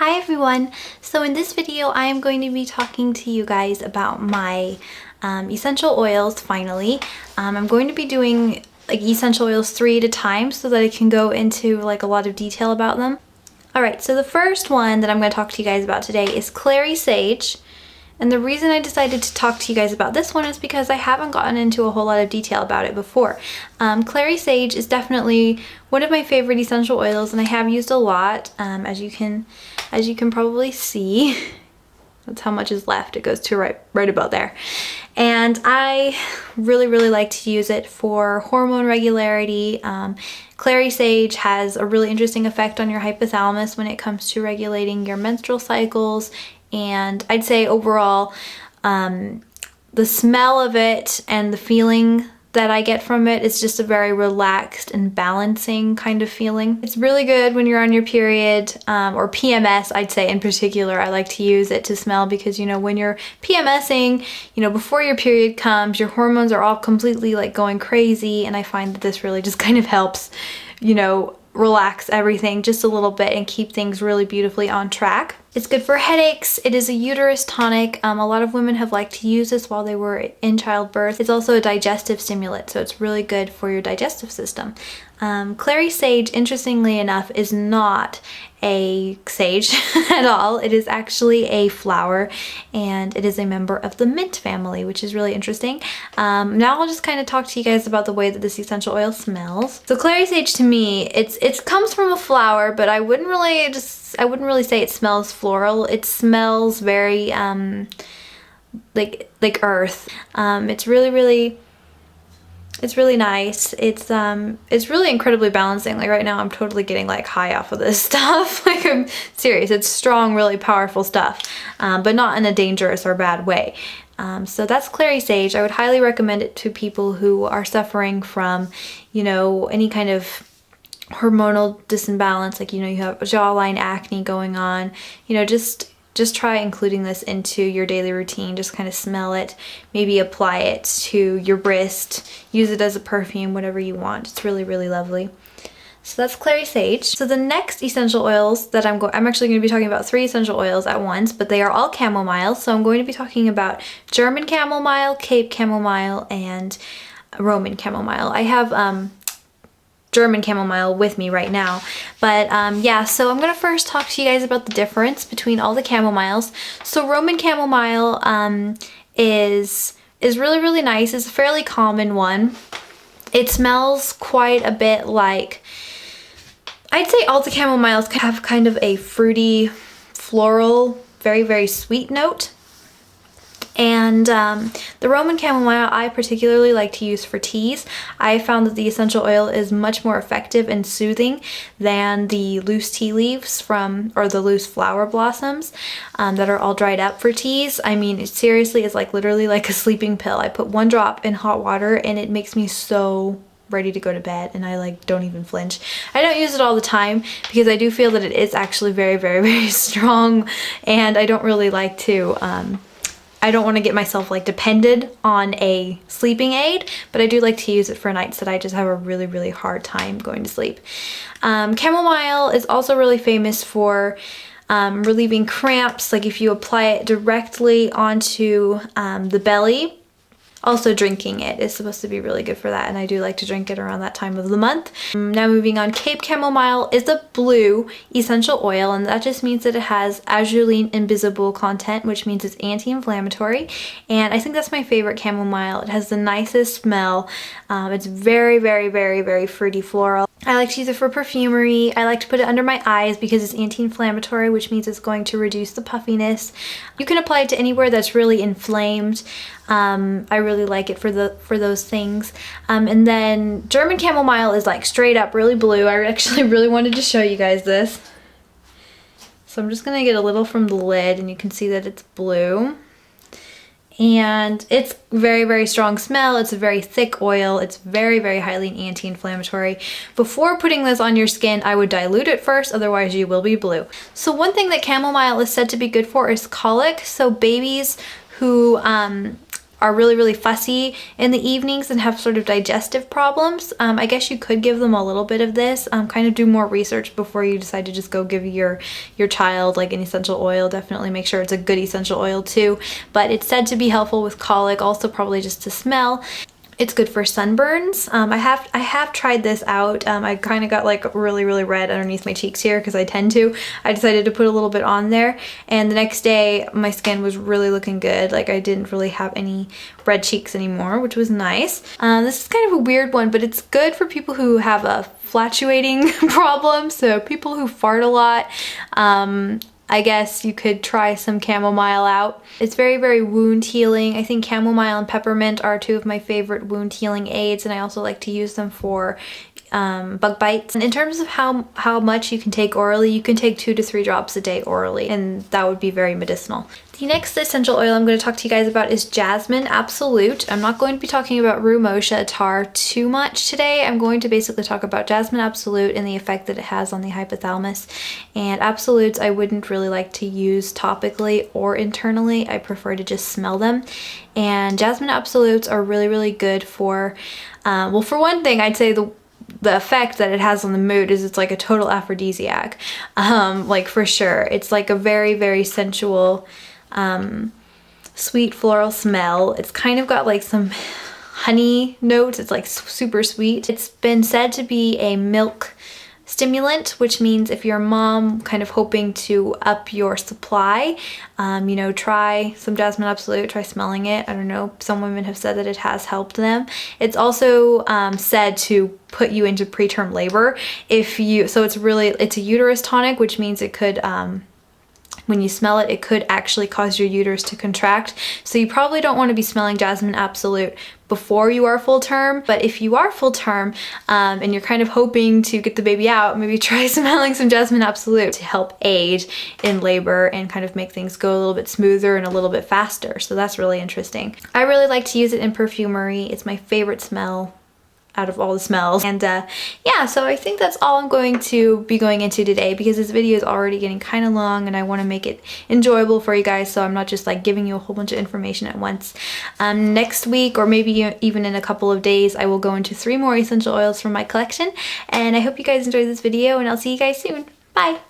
Hi everyone! So in this video I am going to be talking to you guys about my essential oils finally. I'm going to be doing like essential oils 3 at a time so that I can go into like a lot of detail about them. Alright, so the first one that I'm going to talk to you guys about today is Clary Sage. And the reason I decided to talk to you guys about this one is because I haven't gotten into a whole lot of detail about it before. Clary Sage is definitely one of my favorite essential oils and I have used a lot, as you can probably see. That's how much is left. It goes to right about there. And I really like to use it for hormone regularity. Clary Sage has a really interesting effect on your hypothalamus when it comes to regulating your menstrual cycles. And I'd say overall, the smell of it and the feeling that I get from it is just a very relaxed and balancing kind of feeling. It's really good when you're on your period, or PMS, I'd say in particular. I like to use it to smell because, you know, when you're PMSing, you know, before your period comes, your hormones are all completely like going crazy, and I find that this really just kind of helps, you know, relax everything just a little bit and keep things really beautifully on track. It's good for headaches. It is a uterus tonic. A lot of women have liked to use this while they were in childbirth. It's also a digestive stimulant, so it's really good for your digestive system. Clary Sage, interestingly enough, is not a sage at all. It is actually a flower, and it is a member of the mint family, which is really interesting. Now I'll just kind of talk to you guys about the way that this essential oil smells. So Clary Sage, to me, it comes from a flower, but I wouldn't really say it smells floral. It smells very like earth. It's really nice. It's really incredibly balancing. Like right now I'm totally getting like high off of this stuff. Like I'm serious. It's strong, really powerful stuff, but not in a dangerous or bad way. So that's Clary Sage. I would highly recommend it to people who are suffering from, you know, any kind of hormonal disimbalance, like, you know, you have jawline acne going on, you know, just try including this into your daily routine. Just kind of smell it, maybe apply it to your wrist, use it as a perfume, whatever you want. It's really lovely. So that's Clary Sage. So the next essential oils that I'm actually going to be talking about 3 essential oils at once, but they are all chamomile. So I'm going to be talking about German chamomile, Cape chamomile, and Roman chamomile. I have German chamomile with me right now, but yeah, so I'm gonna first talk to you guys about the difference between all the chamomiles. So Roman chamomile is really nice. It's a fairly common one. It smells quite a bit like, I'd say all the chamomiles have kind of a fruity, floral, very sweet note. And the Roman chamomile I particularly like to use for teas. I found that the essential oil is much more effective and soothing than the loose tea leaves or the loose flower blossoms that are all dried up for teas. I mean, it seriously is like literally like a sleeping pill. I put 1 drop in hot water and it makes me so ready to go to bed, and I like don't even flinch. I don't use it all the time because I do feel that it is actually very strong, and I don't really like to I don't want to get myself like dependent on a sleeping aid, but I do like to use it for nights that I just have a really hard time going to sleep. Chamomile is also really famous for relieving cramps, like if you apply it directly onto the belly. Also, drinking it is supposed to be really good for that, and I do like to drink it around that time of the month. Now moving on, Cape chamomile is a blue essential oil, and that just means that it has azulene invisible content, which means it's anti-inflammatory, and I think that's my favorite chamomile. It has the nicest smell. It's very fruity floral. I like to use it for perfumery. I like to put it under my eyes because it's anti-inflammatory, which means it's going to reduce the puffiness. You can apply it to anywhere that's really inflamed. I really like it for those things. And then German chamomile is like straight up really blue. I actually really wanted to show you guys this. So I'm just gonna get a little from the lid, and you can see that it's blue. And it's very strong smell. It's a very thick oil. It's very highly anti-inflammatory. Before putting this on your skin, I would dilute it first, otherwise you will be blue. So one thing that chamomile is said to be good for is colic. So babies who are really, really fussy in the evenings and have sort of digestive problems, I guess you could give them a little bit of this. Kind of do more research before you decide to just go give your child like an essential oil. Definitely make sure it's a good essential oil too. But it's said to be helpful with colic, also probably just to smell. It's good for sunburns. I have tried this out. I kind of got like really, really red underneath my cheeks here because I tend to. I decided to put a little bit on there, and the next day my skin was really looking good. Like I didn't really have any red cheeks anymore, which was nice. This is kind of a weird one, but it's good for people who have a flatulating problem, so people who fart a lot. I guess you could try some chamomile out. It's very, very wound healing. I think chamomile and peppermint are two of my favorite wound healing aids, and I also like to use them for bug bites. And in terms of how much you can take orally, you can take 2 to 3 drops a day orally, and that would be very medicinal. The next essential oil I'm going to talk to you guys about is Jasmine Absolute. I'm not going to be talking about rue mosha tar too much today. I'm going to basically talk about Jasmine Absolute and the effect that it has on the hypothalamus. And absolutes I wouldn't really like to use topically or internally. I prefer to just smell them. And Jasmine Absolutes are really, really good for, well, for one thing, I'd say the effect that it has on the mood is it's like a total aphrodisiac, like for sure. It's like a very, very sensual, sweet floral smell. It's kind of got like some honey notes. It's like super sweet. It's been said to be a milk stimulant, which means if you're a mom kind of hoping to up your supply, you know, try some Jasmine Absolute, try smelling it. I don't know, some women have said that it has helped them. It's also said to put you into preterm labor so it's a uterus tonic, which means it could, when you smell it, it could actually cause your uterus to contract. So you probably don't want to be smelling Jasmine Absolute before you are full term, but if you are full term and you're kind of hoping to get the baby out, maybe try smelling some Jasmine Absolute to help aid in labor and kind of make things go a little bit smoother and a little bit faster. So that's really interesting. I really like to use it in perfumery. It's my favorite smell out of all the smells. And yeah, so I think that's all I'm going to be going into today, because this video is already getting kind of long and I want to make it enjoyable for you guys, so I'm not just like giving you a whole bunch of information at once. Next week, or maybe even in a couple of days, I will go into 3 more essential oils from my collection, and I hope you guys enjoyed this video, and I'll see you guys soon. Bye!